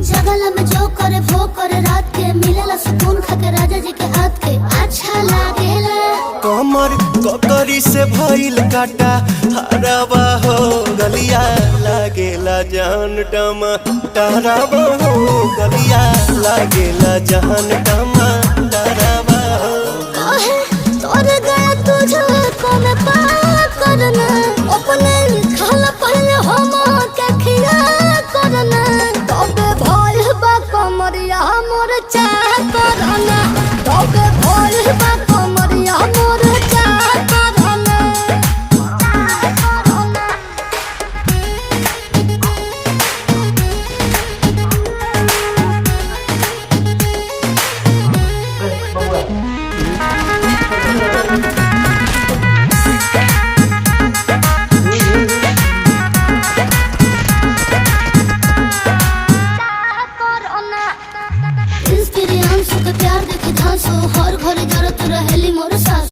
जगला में जो करे वो करे रात के मिलेला सुकून खाके राजा जी के हाथ के अच्छा लागेला। कमर ककरी से भइल काटा हराबा हो गलिया लागेला जान टमाटराबा हो गलिया लागेला जान टमाटराबा हो। काहे तोर गया तुझे को में पार करना अपने खाला पहले हम के खिया करना तबे भइल बा कमरिया मोर चाह करना तबे भइल बा कमरिया मोर चाह करना। इंस्पिरियंस के प्यार देखे धांसो हर घरे जरूरत रहेली मोर सास।